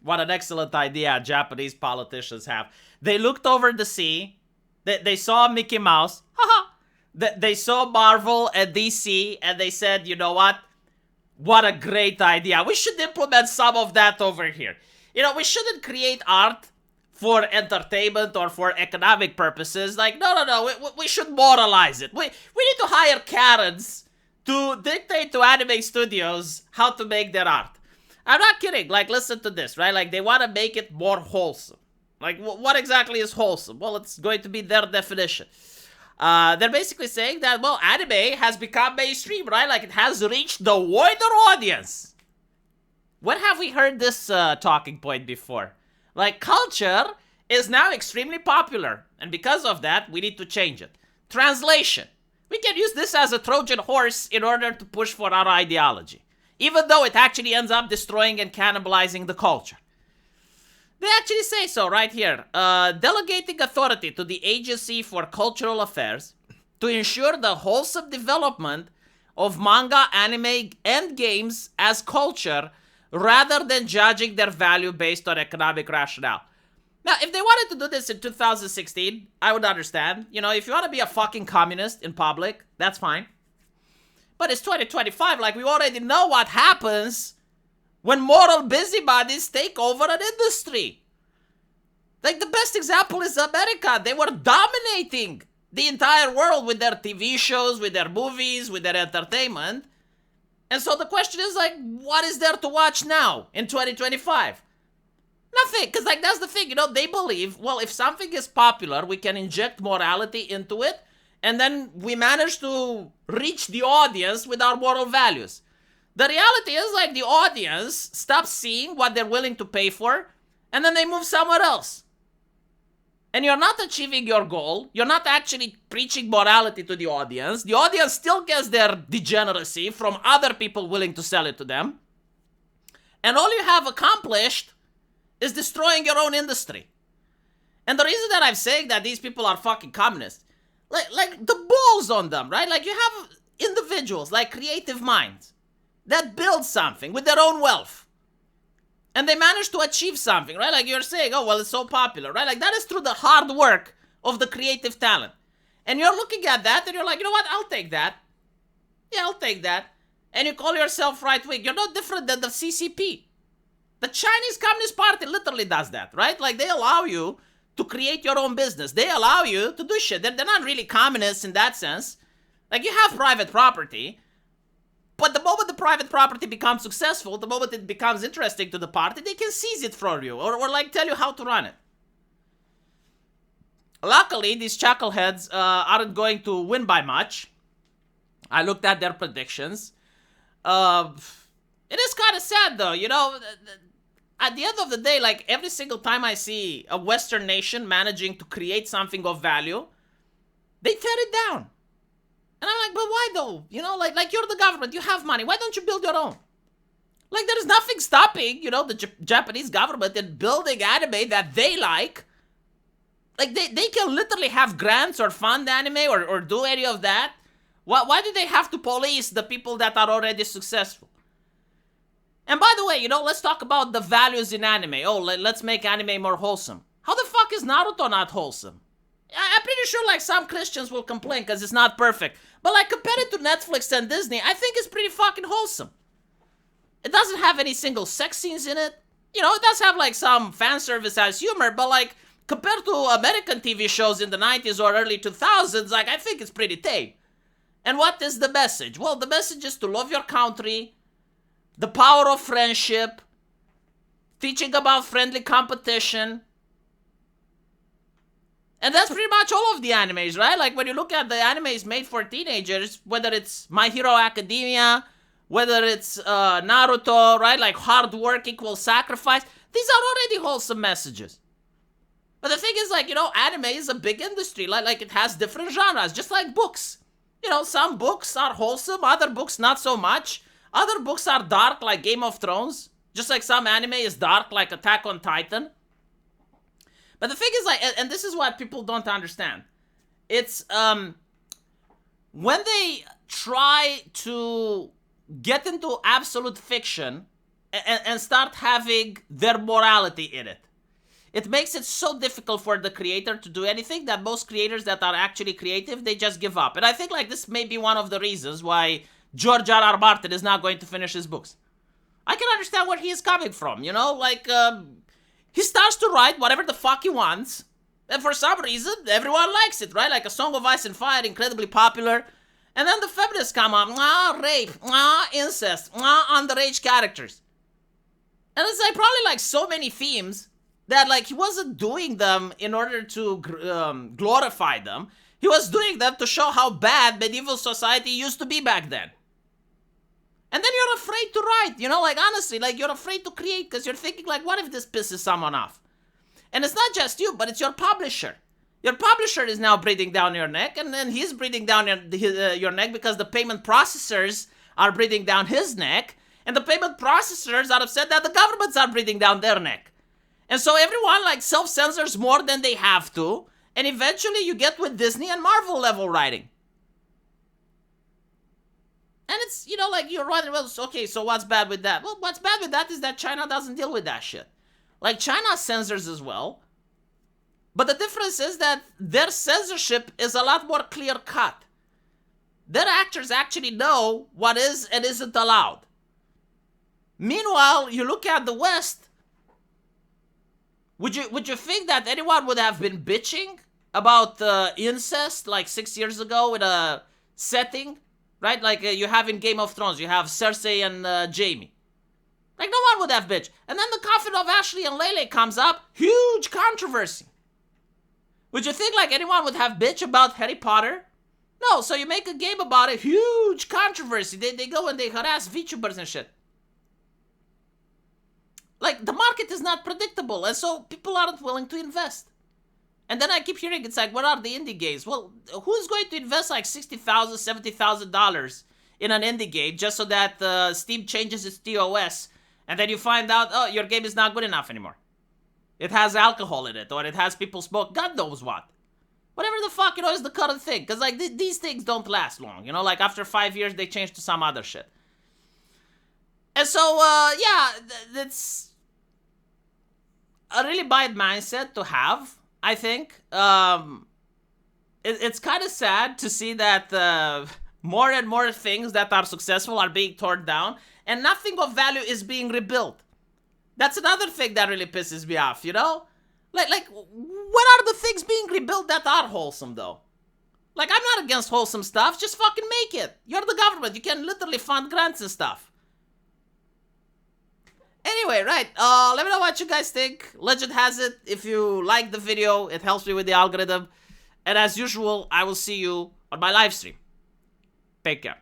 What an excellent idea Japanese politicians have. They looked over the sea. They saw Mickey Mouse. Haha. They saw Marvel and DC, and they said, you know what? What a great idea. We should implement some of that over here. You know, we shouldn't create art for entertainment or for economic purposes. Like, no. We should moralize it. We need to hire Karens to dictate to anime studios how to make their art. I'm not kidding. Like, listen to this, right? Like, they want to make it more wholesome. Like, what exactly is wholesome? Well, it's going to be their definition. They're basically saying that, well, anime has become mainstream, right? Like, it has reached the wider audience. When have we heard this talking point before? Like, culture is now extremely popular, and because of that, we need to change it. Translation. We can use this as a Trojan horse in order to push for our ideology, even though it actually ends up destroying and cannibalizing the culture. They actually say so right here. Delegating authority to the Agency for Cultural Affairs to ensure the wholesome development of manga, anime, and games as culture rather than judging their value based on economic rationale. Now, if they wanted to do this in 2016, I would understand. You know, if you want to be a fucking communist in public, that's fine. But it's 2025, like we already know what happens when moral busybodies take over an industry. Like, the best example is America. They were dominating the entire world with their TV shows, with their movies, with their entertainment. And so the question is, like, what is there to watch now in 2025? Nothing, because, like, that's the thing, you know, they believe, well, if something is popular, we can inject morality into it, and then we manage to reach the audience with our moral values. The reality is, like, the audience stops seeing what they're willing to pay for, and then they move somewhere else. And you're not achieving your goal. You're not actually preaching morality to the audience. The audience still gets their degeneracy from other people willing to sell it to them. And all you have accomplished is destroying your own industry. And the reason that I'm saying that these people are fucking communists, like the balls on them, right? Like, you have individuals, like creative minds, that build something with their own wealth. And they manage to achieve something, right? Like, you're saying, oh, well, it's so popular, right? Like, that is through the hard work of the creative talent. And you're looking at that and you're like, you know what? I'll take that. Yeah, I'll take that. And you call yourself right-wing. You're no different than the CCP. The Chinese Communist Party literally does that, right? Like, they allow you to create your own business. They allow you to do shit. They're not really communists in that sense. Like, you have private property. But the moment the private property becomes successful, the moment it becomes interesting to the party, they can seize it from you or like tell you how to run it. Luckily, these chuckleheads aren't going to win by much. I looked at their predictions. It is kind of sad though, you know. At the end of the day, like, every single time I see a Western nation managing to create something of value, they tear it down. And I'm like, but why though? You know, like you're the government, you have money. Why don't you build your own? Like, there's nothing stopping, you know, the Japanese government in building anime that they like. Like, they can literally have grants or fund anime or do any of that. Why do they have to police the people that are already successful? And by the way, you know, let's talk about the values in anime. Oh, let's make anime more wholesome. How the fuck is Naruto not wholesome? I'm pretty sure, like, some Christians will complain because it's not perfect. But, like, compared it to Netflix and Disney, I think it's pretty fucking wholesome. It doesn't have any single sex scenes in it. You know, it does have, like, some fan service as humor, but, like, compared to American TV shows in the 90s or early 2000s, like, I think it's pretty tame. And what is the message? Well, the message is to love your country, the power of friendship, teaching about friendly competition. And that's pretty much all of the animes, right? Like, when you look at the animes made for teenagers, whether it's My Hero Academia, whether it's Naruto, right? Like, hard work equals sacrifice. These are already wholesome messages. But the thing is, like, you know, anime is a big industry. Like it has different genres, just like books. You know, some books are wholesome, other books not so much. Other books are dark, like Game of Thrones. Just like some anime is dark, like Attack on Titan. But the thing is, like, and this is what people don't understand. It's, when they try to get into absolute fiction, and start having their morality in it. It makes it so difficult for the creator to do anything that most creators that are actually creative, they just give up. And I think like this may be one of the reasons why George R.R. Martin is not going to finish his books. I can understand where he is coming from, you know? Like, he starts to write whatever the fuck he wants, and for some reason, everyone likes it, right? Like A Song of Ice and Fire, incredibly popular. And then the feminists come up, rape, incest, underage characters. And it's like probably like so many themes that like he wasn't doing them in order to glorify them. He was doing them to show how bad medieval society used to be back then. And then you're afraid to write, you know, like honestly, like you're afraid to create because you're thinking like, what if this pisses someone off? And it's not just you, but it's your publisher. Your publisher is now breathing down your neck, and then he's breathing down your neck because the payment processors are breathing down his neck, and the payment processors are upset that the governments are breathing down their neck. And so everyone like self-censors more than they have to, and eventually you get with Disney and Marvel level writing. And it's, you know, like you're writing, well, okay, so what's bad with that? Well, what's bad with that is that China doesn't deal with that shit. Like, China censors as well, but the difference is that their censorship is a lot more clear-cut. Their actors actually know what is and isn't allowed. Meanwhile, you look at the West, would you think that anyone would have been bitching about incest like 6 years ago in a setting, right? Like you have in Game of Thrones, you have Cersei and Jaime. Like no one would have bitched. And then the coffin of Ashley and Lele comes up, huge controversy. Would you think like anyone would have bitch about Harry Potter? No, so you make a game about it, huge controversy. They go and they harass VTubers and shit. Like, the market is not predictable, and so people aren't willing to invest. And then I keep hearing, it's like, what are the indie games? Well, who's going to invest like $60,000, $70,000 in an indie game just so that Steam changes its TOS, and then you find out, oh, your game is not good enough anymore. It has alcohol in it, or it has people smoke, God knows what. Whatever the fuck, you know, is the current thing. Because, like, these things don't last long, you know? Like, after 5 years, they change to some other shit. And so, yeah, it's a really bad mindset to have, I think. It's kind of sad to see that more and more things that are successful are being torn down, and nothing of value is being rebuilt. That's another thing that really pisses me off, you know? Like, what are the things being rebuilt that are wholesome, though? Like, I'm not against wholesome stuff, just fucking make it. You're the government, you can literally fund grants and stuff. Anyway, right, let me know what you guys think. Legend has it, if you like the video, it helps me with the algorithm. And as usual, I will see you on my live stream. Take care.